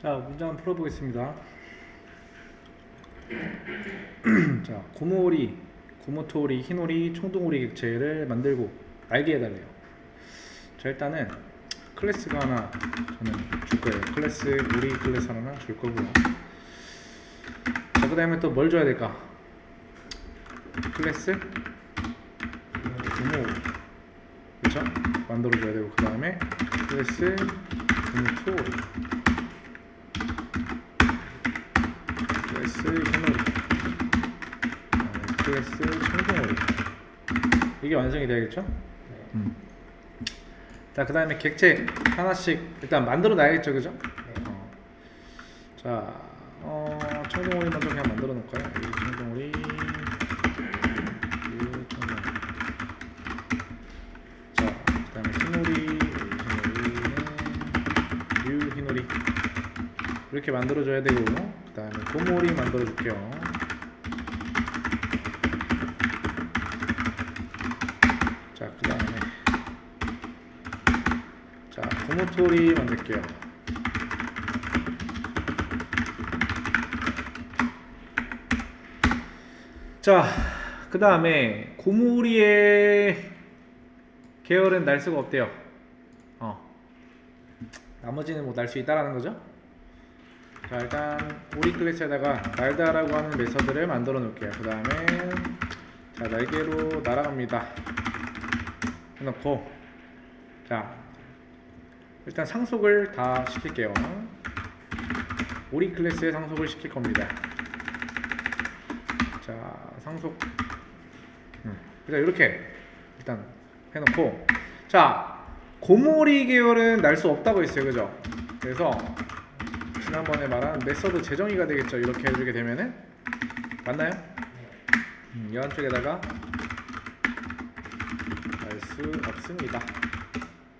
자, 문제 한번 풀어보겠습니다. 자, 고무오리, 고무토오리, 흰오리, 청동오리 객체를 만들고 날개해달래요. 자, 일단은 클래스가 하나 저는 줄 거예요. 클래스, 오리 클래스 하나 줄 거고요. 자, 그 다음에 또 뭘 줘야 될까? 클래스, 고무오리, 그쵸? 만들어줘야 되고, 그 다음에 클래스, 고무토오리, 클래스, 흰오리, 클래스, 청동오리. 이게 완성이 돼야겠죠? 자, 그 다음에 객체 하나씩 일단 만들어 놔야겠죠, 그죠? 자, 청동오리 먼저 그냥 만들어 놓을까요? 이 청동오리, 이 청동오리. 자, 그 다음에 흰오리, 흰오리는 흰오리 이렇게 만들어 줘야 되고, 그 다음에 고무오리 만들어 줄게요. 자, 그 다음에 자, 고무토리 만들게요. 자, 그 다음에 고무오리의 계열은 날 수가 없대요. 나머지는 뭐 날 수 있다라는 거죠. 자, 일단 오리 클래스에다가 날다라고 하는 메서드를 만들어 놓을게요. 그 다음에 자, 날개로 날아갑니다 해놓고, 자, 일단 상속을 다 시킬게요. 오리 클래스에 상속을 시킬 겁니다. 자, 상속 일단 이렇게 일단 해놓고, 자, 고무오리 계열은 날 수 없다고 했어요, 그죠? 그래서 지난번에 말한 메서드 재정의가 되겠죠. 이렇게 해주게 되면은 맞나요? 이 한쪽에다가 알 수 없습니다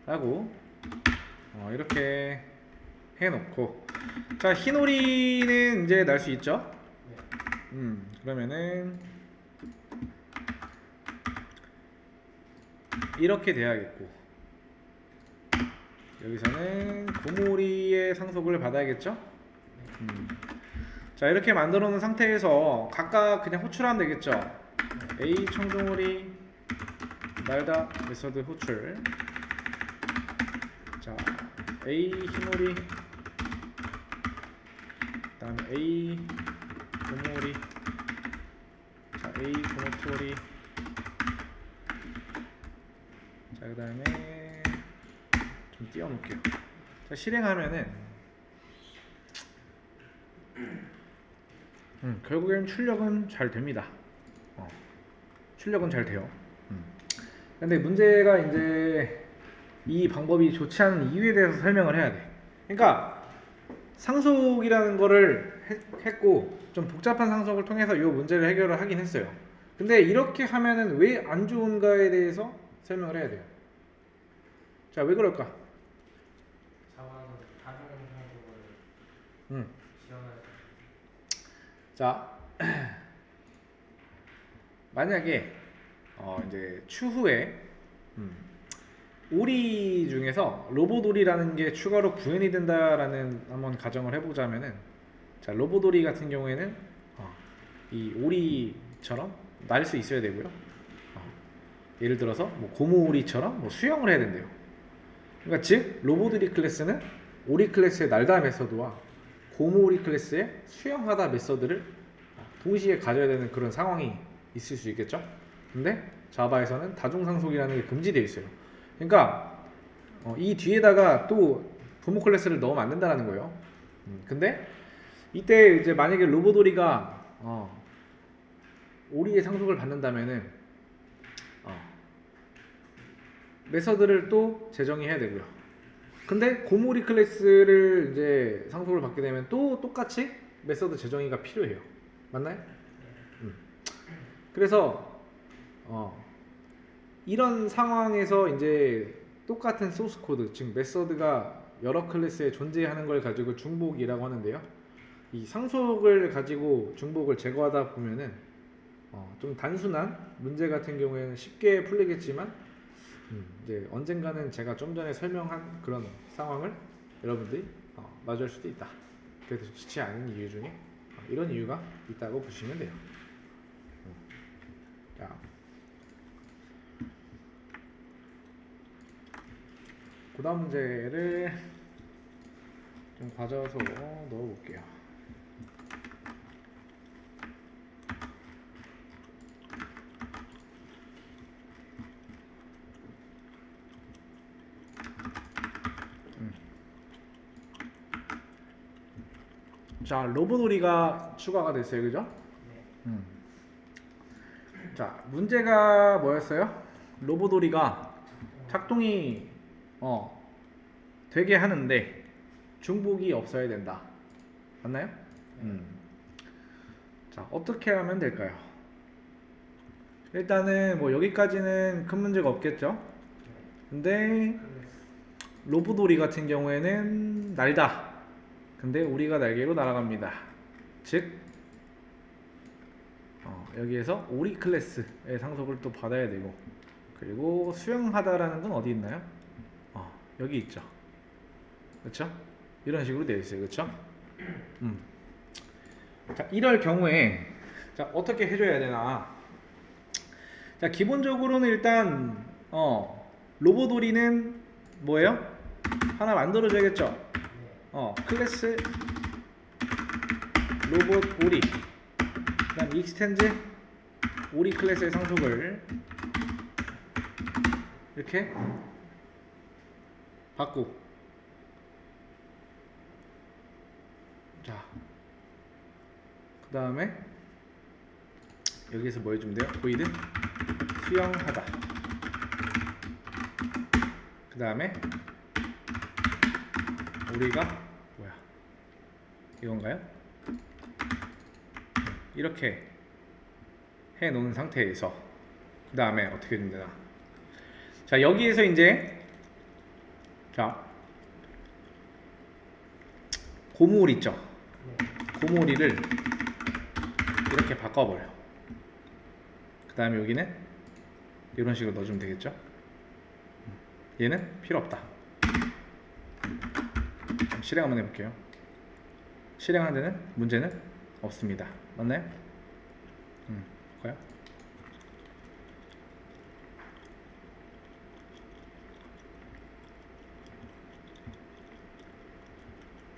라고 이렇게 해놓고, 자, 흰오리는 이제 날 수 있죠? 그러면은 이렇게 돼야겠고, 여기서는 고무오리의 상속을 받아야겠죠? 자, 이렇게 만들어 놓은 상태에서 각각 그냥 호출하면 되겠죠? A 청동오리 날다 메서드 호출. 자, A 흰오리, 그 다음에 A 고무오리, 자, A 고무토오리, 자, 그 다음에 좀 띄워놓을게요. 자, 실행하면은 결국엔 출력은 잘 됩니다. 출력은 잘 돼요. 근데 문제가 이제 이 방법이 좋지 않은 이유에 대해서 설명을 해야 돼. 그러니까 상속이라는 거를 했고, 좀 복잡한 상속을 통해서 이 문제를 해결을 하긴 했어요. 근데 이렇게 하면은 왜 안 좋은가에 대해서 설명을 해야 돼요. 자, 왜 그럴까? 자원은 다중 상속을 지원할 자, 만약에 이제 추후에 오리 중에서 로봇오리라는 게 추가로 구현이 된다라는 한번 가정을 해보자면은, 자, 로봇오리 같은 경우에는 이 오리처럼 날 수 있어야 되고요. 예를 들어서 뭐 고무오리처럼 뭐 수영을 해야 된대요. 그러니까 즉 로봇오리 클래스는 오리 클래스의 날다 메서드와 고무오리 클래스의 수영하다 메서드를 동시에 가져야 되는 그런 상황이 있을 수 있겠죠. 근데 자바에서는 다중상속이라는 게 금지되어 있어요. 그러니까 이 뒤에다가 또 부모 클래스를 넣으면 안 된다는 거예요. 근데 이때 이제 만약에 로봇오리가 오리의 상속을 받는다면은 메서드를 또 재정의해야 되고요. 근데 고무오리 클래스를 이제 상속을 받게 되면 또 똑같이 메서드 재정의가 필요해요. 맞나요? 그래서 이런 상황에서 이제 똑같은 소스 코드, 즉 메서드가 여러 클래스에 존재하는 걸 가지고 중복이라고 하는데요. 이 상속을 가지고 중복을 제거하다 보면은 좀 단순한 문제 같은 경우에는 쉽게 풀리겠지만, 이제 언젠가는 제가 좀 전에 설명한 그런 상황을 여러분들이 마주할 수도 있다. 그래도 좋지 않은 이유 중에 이런 이유가 있다고 보시면 돼요. 자, 그다음 문제를 좀 가져서 넣어볼게요. 자, 로보놀이가 추가가 됐어요, 그죠? 네. 자, 문제가 뭐였어요? 로보놀이가 작동이 되게 하는데 중복이 없어야 된다. 맞나요? 자, 어떻게 하면 될까요? 일단은 뭐 여기까지는 큰 문제가 없겠죠? 근데 로보놀이 같은 경우에는 날다. 근데 우리가 날개로 날아갑니다. 즉 여기에서 오리 클래스의 상속을 또 받아야 되고, 그리고 수영하다라는 건 어디 있나요? 여기 있죠. 그렇죠? 이런 식으로 되어 있어요. 그렇죠? 자, 이럴 경우에 자, 어떻게 해줘야 되나? 자, 기본적으로는 일단 로보놀이는 뭐예요? 하나 만들어줘야겠죠? 클래스 로봇 오리, 그다음 익스텐드 오리 클래스의 상속을 이렇게 받고, 자, 그 다음에 여기에서 뭐 해주면 돼요? 보이드 수영하다. 그 다음에 우리가 뭐야? 이건가요? 이렇게 해 놓은 상태에서 그 다음에 어떻게 해주면 되나? 자, 여기에서 이제 자, 고무올 있죠? 고무오리를 이렇게 바꿔버려. 그 다음에 여기는 이런 식으로 넣어주면 되겠죠? 얘는 필요 없다. 실행 한번 해볼게요. 실행하는 데는 문제는 없습니다. 맞나요? 볼까요?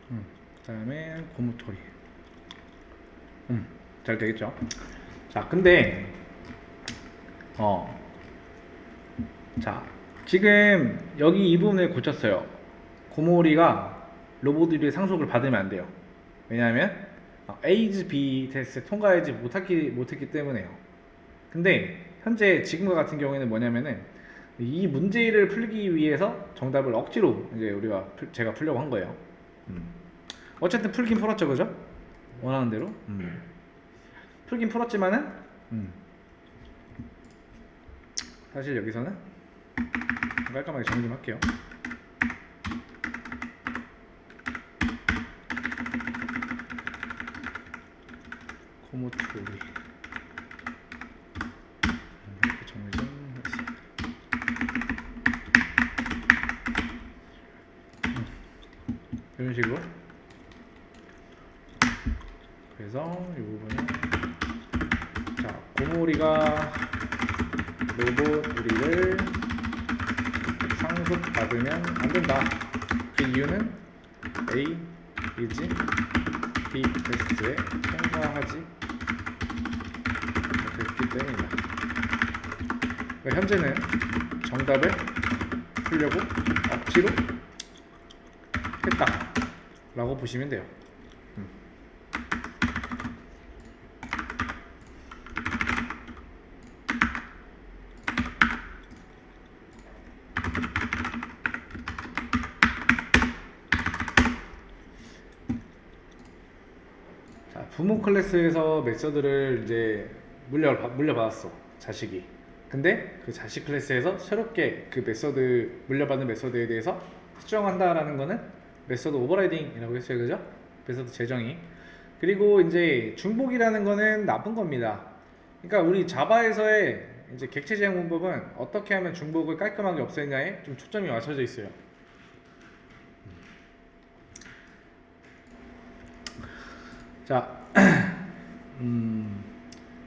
그 다음에 고무토리. 잘 되겠죠? 자, 근데 자, 지금 여기 이 부분을 고쳤어요. 고모리가 로보들의 상속을 받으면 안 돼요. 왜냐하면 A's B 테스트 통과하지 못했기 때문에요. 근데 현재 지금과 같은 경우에는 뭐냐면은 이 문제를 풀기 위해서 정답을 억지로 이제 제가 풀려고 한 거예요. 어쨌든 풀긴 풀었죠, 그죠? 원하는 대로. 풀긴 풀었지만은 사실 여기서는 깔끔하게 정리 좀 할게요. 고무토리 이렇게 정리 좀 하겠습니다. 이런 식으로. 그래서 이 부분은 자, 고무리가 로봇 우리를 상속받으면 안 된다. 그 이유는 A, is B 테스트에 통과하지 못했기 때문이다. 그러니까 현재는 정답을 풀려고 억지로 했다 라고 보시면 돼요. 부모 클래스에서 메서드를 이제 물려받았어, 자식이. 근데 그 자식 클래스에서 새롭게 그 물려받은 메서드에 대해서 수정한다라는 거는 메서드 오버라이딩이라고 했어요, 그죠? 메서드 재정의. 그리고 이제 중복이라는 거는 나쁜 겁니다. 그러니까 우리 자바에서의 이제 객체 제한 문법은 어떻게 하면 중복을 깔끔하게 없애냐에 좀 초점이 맞춰져 있어요. 자,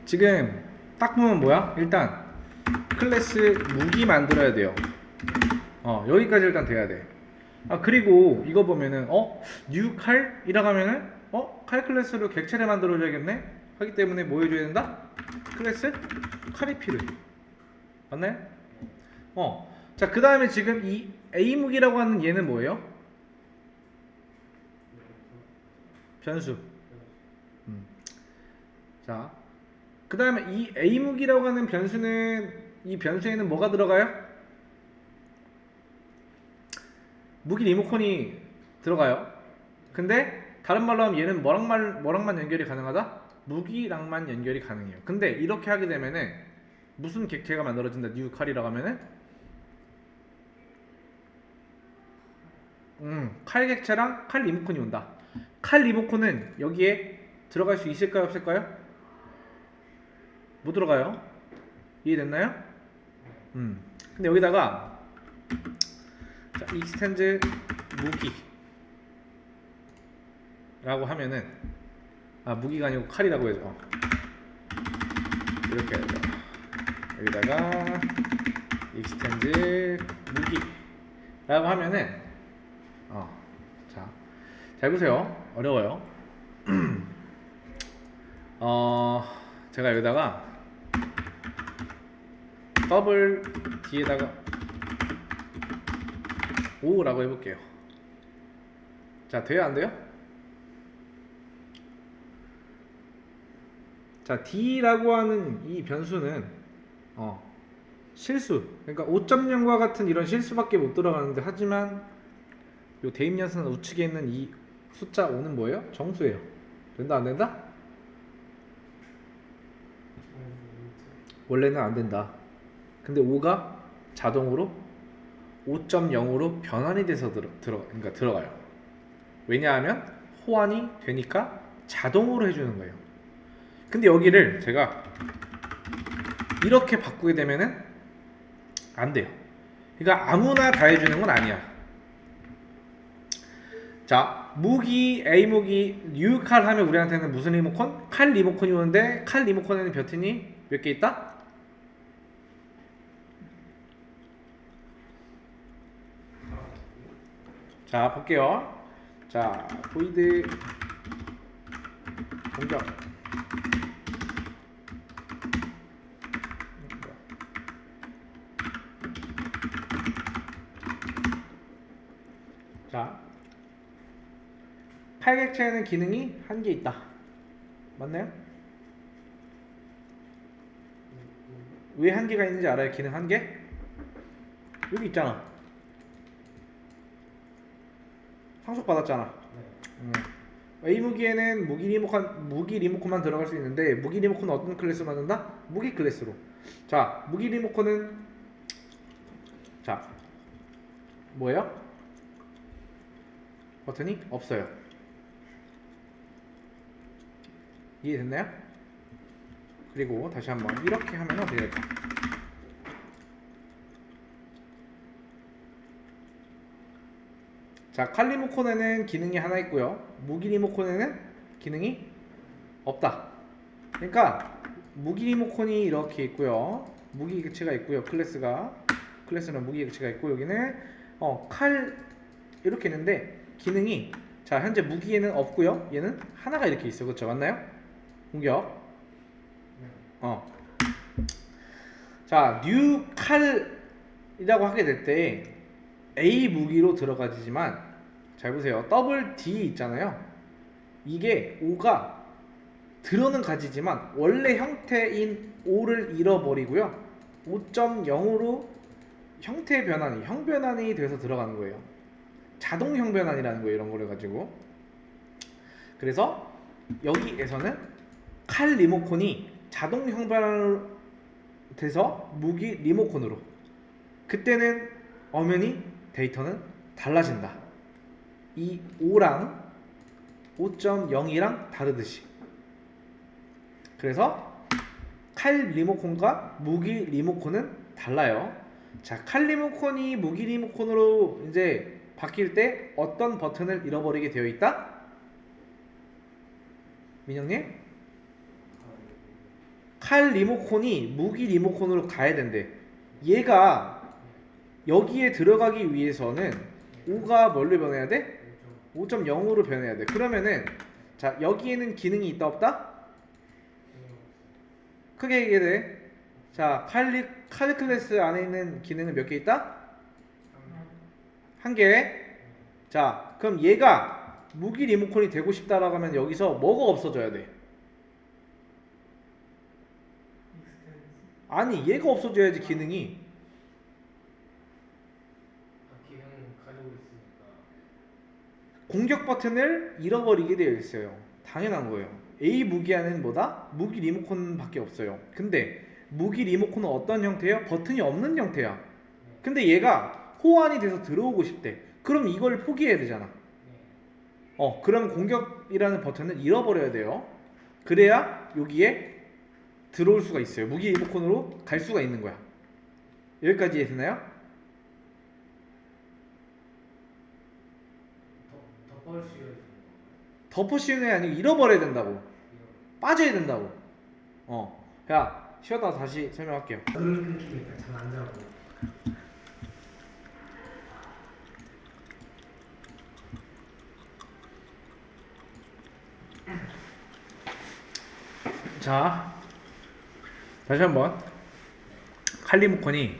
지금 딱 보면 뭐야? 일단 클래스 무기 만들어야 돼요. 여기까지 일단 돼야 돼. 그리고 이거 보면은 뉴 칼이라고 하면은 칼 클래스로 객체를 만들어줘야겠네. 하기 때문에 뭐 해줘야 된다? 클래스 칼이 필요해. 맞나요? 자, 그 다음에 지금 이 A 무기라고 하는 얘는 뭐예요? 변수. 자, 그 다음에 이 A 무기라고 하는 변수는, 이 변수에는 뭐가 들어가요? 무기 리모컨이 들어가요. 근데 다른 말로 하면 얘는 뭐랑만 연결이 가능하다? 무기랑만 연결이 가능해요. 근데 이렇게 하게 되면은 무슨 객체가 만들어진다? 뉴 칼이라고 하면은 칼 객체랑 칼 리모컨이 온다. 칼 리모컨은 여기에 들어갈 수 있을까요? 없을까요? 못 들어가요. 이해됐나요? 근데 여기다가 자, 익스텐드 무기라고 하면은 무기가 아니고 칼이라고 해줘. 이렇게 해야죠. 여기다가 익스텐드 무기라고 하면은 자, 잘 보세요. 어려워요. 제가 여기다가 더블 D에다가 O라고 해볼게요. 자, 돼요? 안 돼요? 자, D라고 하는 이 변수는 실수, 그러니까 5.0과 같은 이런 실수밖에 못 들어가는데, 하지만 요 대입연산 우측에 있는 이 숫자 5는 뭐예요? 정수예요. 된다 안 된다? 원래는 안 된다. 근데 5가 자동으로 5.0으로 변환이 돼서 그러니까 들어가요. 왜냐하면 호환이 되니까 자동으로 해주는 거예요. 근데 여기를 제가 이렇게 바꾸게 되면은 안 돼요. 그러니까 아무나 다 해주는 건 아니야. 자, 무기, A 무기, 뉴 칼 하면 우리한테는 무슨 리모컨? 칼 리모컨이 오는데, 칼 리모컨에는 버튼이 몇 개 있다? 자, 볼게요. 자, 보이드 공격. 자, 팔객체에는 기능이 한 개 있다. 맞나요? 왜 한 개가 있는지 알아요? 기능 한 개? 여기 있잖아. 상속 받았잖아. A 무기에는 무기 리모컨만 들어갈 수 있는데, 무기 리모컨은 어떤 클래스로 만든다? 무기 클래스로. 자, 무기 리모컨은 자, 뭐예요? 버튼이 없어요. 이해됐나요? 그리고 다시 한번 이렇게 하면 어떻게 될까? 자, 칼 리모컨에는 기능이 하나 있고요. 무기 리모컨에는 기능이 없다. 그러니까 무기 리모컨이 이렇게 있고요. 무기 객체가 있고요. 클래스는 무기 객체가 있고, 여기는 칼 이렇게 있는데 기능이, 자, 현재 무기에는 없고요. 얘는 하나가 이렇게 있어. 그렇죠? 맞나요? 공격. 자, 뉴 칼이라고 하게 될 때 A 무기로 들어가지만, 잘 보세요. 더블 D 있잖아요. 이게 5가 들어는 가지지만 원래 형태인 5를 잃어버리고요. 5.0으로 형 변환이 돼서 들어가는 거예요. 자동 형 변환이라는 거예요. 이런 거를 가지고. 그래서 여기에서는 칼 리모컨이 자동 형 변환으로 돼서 무기 리모컨으로, 그때는 엄연히 데이터는 달라진다. 이 5랑 5.0이랑 다르듯이. 그래서 칼 리모컨과 무기 리모컨은 달라요. 자, 칼 리모컨이 무기 리모컨으로 이제 바뀔 때 어떤 버튼을 잃어버리게 되어 있다? 민영님? 칼 리모컨이 무기 리모컨으로 가야 된대. 얘가 여기에 들어가기 위해서는 5가 뭘로 변해야 돼? 5.0으로 변해야 돼. 그러면은 자 여기에는 기능이 있다 없다? 크게 얘기해 돼. 자 칼 클래스 안에 있는 기능은 몇 개 있다? 한 개. 자 그럼 얘가 무기 리모컨이 되고 싶다라고 하면 여기서 뭐가 없어져야 돼? 아니 얘가 없어져야지 기능이. 기능 가지고 있으니까. 공격 버튼을 잃어버리게 되어 있어요. 당연한 거예요. A 무기에는 뭐다? 무기 리모컨밖에 없어요. 근데 무기 리모컨은 어떤 형태예요? 버튼이 없는 형태야. 근데 얘가 호환이 돼서 들어오고 싶대. 그럼 이걸 포기해야 되잖아. 그럼 공격이라는 버튼을 잃어버려야 돼요. 그래야 여기에 들어올 수가 있어요. 무기 리모컨으로 갈 수가 있는 거야. 여기까지 이해됐나요? 덮을 씌워야 되는 덮어 씌우는 게 아니고 잃어버려야 된다고. 거. 빠져야 된다고. 야 쉬었다가 다시 설명할게요. 그런 끊기니까 잘 안 자고. 자 다시 한번 칼 리모컨이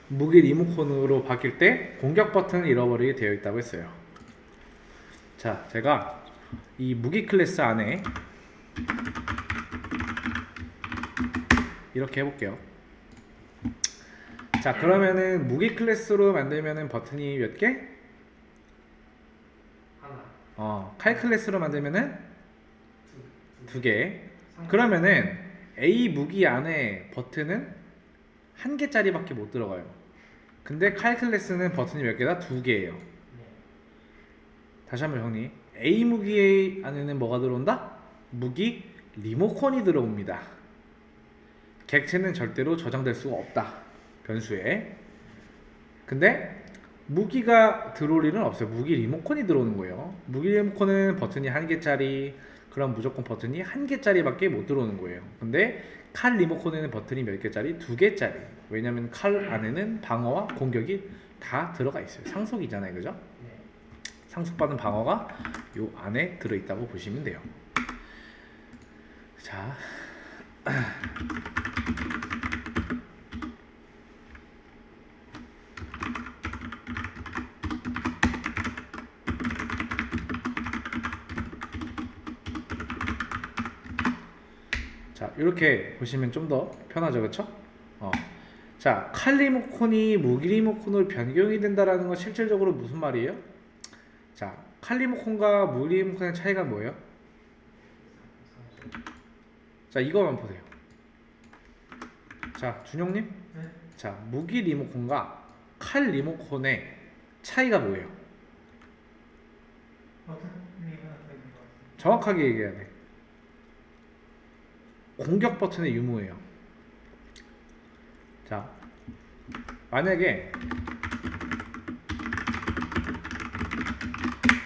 무기 리모컨으로 바뀔 때 공격 버튼을 잃어버리게 되어 있다고 했어요. 자 제가 이 무기 클래스 안에 이렇게 해볼게요. 자 그러면은 무기 클래스로 만들면은 버튼이 몇 개? 하나. 칼 클래스로 만들면은 두 개. 그러면은 A 무기 안에 버튼은 한 개짜리밖에 못 들어가요. 근데 칼 클래스는 버튼이 몇 개다? 두 개예요. 다시 한번 형님. A 무기 안에는 뭐가 들어온다? 무기 리모컨이 들어옵니다. 객체는 절대로 저장될 수가 없다. 변수에. 근데 무기가 들어올 일은 없어요. 무기 리모컨이 들어오는 거예요. 무기 리모컨은 버튼이 한 개짜리, 그럼 무조건 버튼이 한 개짜리밖에 못 들어오는 거예요. 근데 칼 리모컨에는 버튼이 몇 개짜리? 두 개짜리. 왜냐면 칼 안에는 방어와 공격이 다 들어가 있어요. 상속이잖아요, 그죠? 상속받은 방어가 요 안에 들어있다고 보시면 돼요. 자, 자 이렇게 보시면 좀 더 편하죠, 그렇죠? 자, 칼 리모컨이 무기 리모컨으로 변경이 된다라는 건 실질적으로 무슨 말이에요? 자, 칼 리모컨과 무기 리모컨의 차이가 뭐예요? 자, 이거만 보세요. 자, 준용님. 네. 자, 무기 리모컨과 칼 리모컨의 차이가 뭐예요? 정확하게 얘기해야 돼. 공격 버튼의 유무예요. 자, 만약에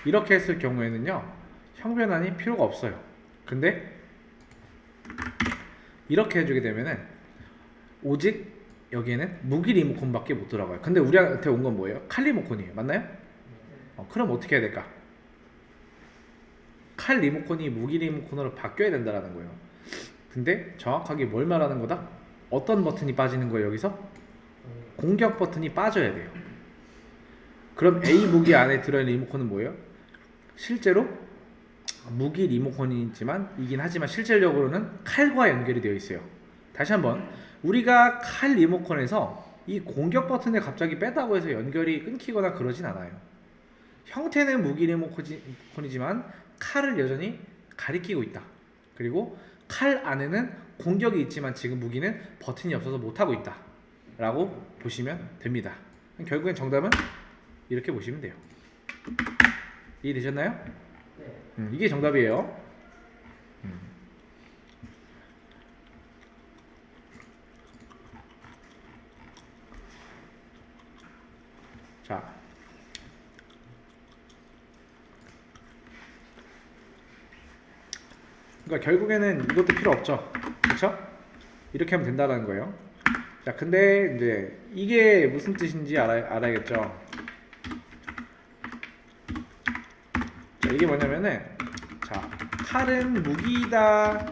이렇게 했을 경우에는요, 형변환이 필요가 없어요. 근데 이렇게 해주게 되면은 오직 여기에는 무기 리모컨밖에 못 들어가요. 근데 우리한테 온 건 뭐예요? 칼 리모컨이에요. 맞나요? 그럼 어떻게 해야 될까? 칼 리모컨이 무기 리모컨으로 바뀌어야 된다는 거예요. 근데 정확하게 뭘 말하는 거다? 어떤 버튼이 빠지는 거예요, 여기서? 공격 버튼이 빠져야 돼요. 그럼 A 무기 안에 들어있는 리모컨은 뭐예요? 실제로 무기 리모컨이지만 이긴 하지만 실질적으로는 칼과 연결이 되어 있어요. 다시 한번, 우리가 칼 리모컨에서 이 공격 버튼을 갑자기 빼다고 해서 연결이 끊기거나 그러진 않아요. 형태는 무기 리모컨이지만 칼을 여전히 가리키고 있다. 그리고 칼 안에는 공격이 있지만 지금 무기는 버튼이 없어서 못하고 있다 라고 보시면 됩니다. 결국엔 정답은 이렇게 보시면 돼요. 이해되셨나요? 네. 이게 정답이에요. 자, 그러니까 결국에는 이것도 필요 없죠. 그렇죠? 이렇게 하면 된다는 거예요. 자, 근데 이제 이게 무슨 뜻인지 알아야겠죠. 자, 이게 뭐냐면은, 자, 칼은 무기다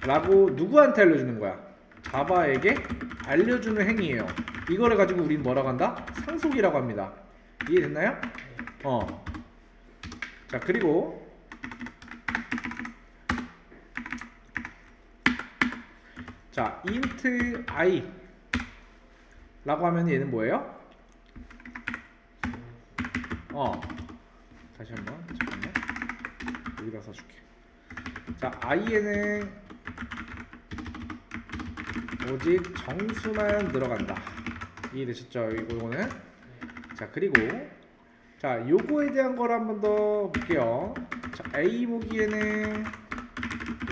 라고 누구한테 알려주는 거야? 자바에게 알려주는 행위예요. 이거를 가지고 우린 뭐라고 한다? 상속이라고 합니다. 이해됐나요? 어. 자, 그리고 자, int i 라고 하면 얘는 뭐예요? 다시 한번 잠깐만 여기다 써줄게. 자, i에는 오직 정수만 들어간다. 이해되셨죠? 이거는. 자, 그리고 자, 요거에 대한 걸 한 번 더 볼게요. 자, A 무기에는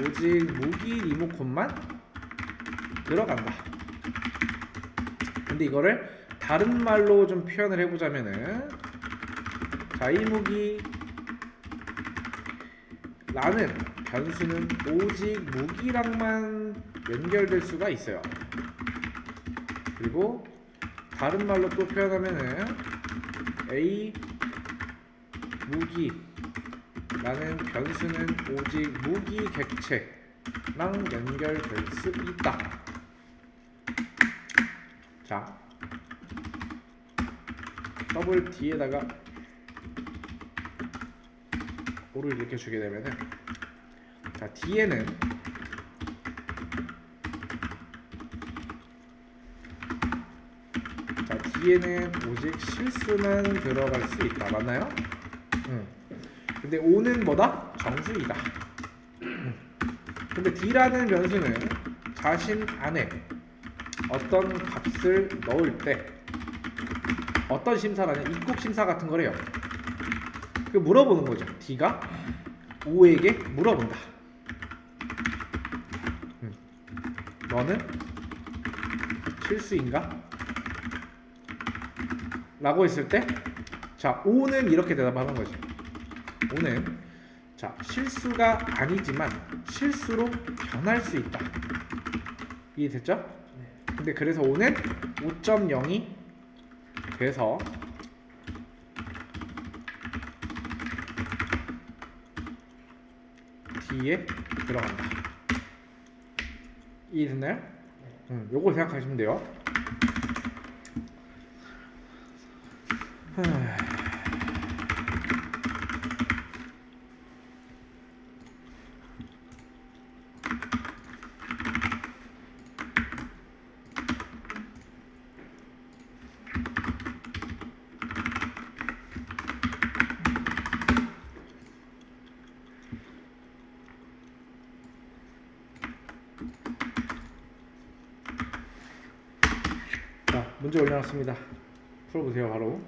오직 무기 리모컨만 들어간다. 근데 이거를 다른 말로 좀 표현을 해보자면은, 자, 이 무기 라는 변수는 오직 무기랑만 연결될 수가 있어요. 그리고 다른 말로 또 표현하면은 A 무기라는 변수는 오직 무기 객체랑 연결될 수 있다. 자, 더블 D에다가 O를 이렇게 주게 되면은, 자, D에는 오직 실수만 들어갈 수 있다. 맞나요? 근데 O는 뭐다? 정수이다. 근데 D라는 변수는 자신 안에 어떤 값을 넣을 때 어떤 심사라냐? 입국 심사 같은 거래요. 그 물어보는 거죠. D가 O에게 물어본다. 너는 실수인가? 라고 했을 때, 자, O는 이렇게 대답하는 거지. O는, 자, 실수가 아니지만 실수로 변할 수 있다. 이해됐죠? 네. 근데 그래서 O는 5.0이 돼서 D에 들어간다. 이해됐나요? 요거 생각하시면 돼요. 자, 문제 올려놨습니다. 풀어보세요, 바로.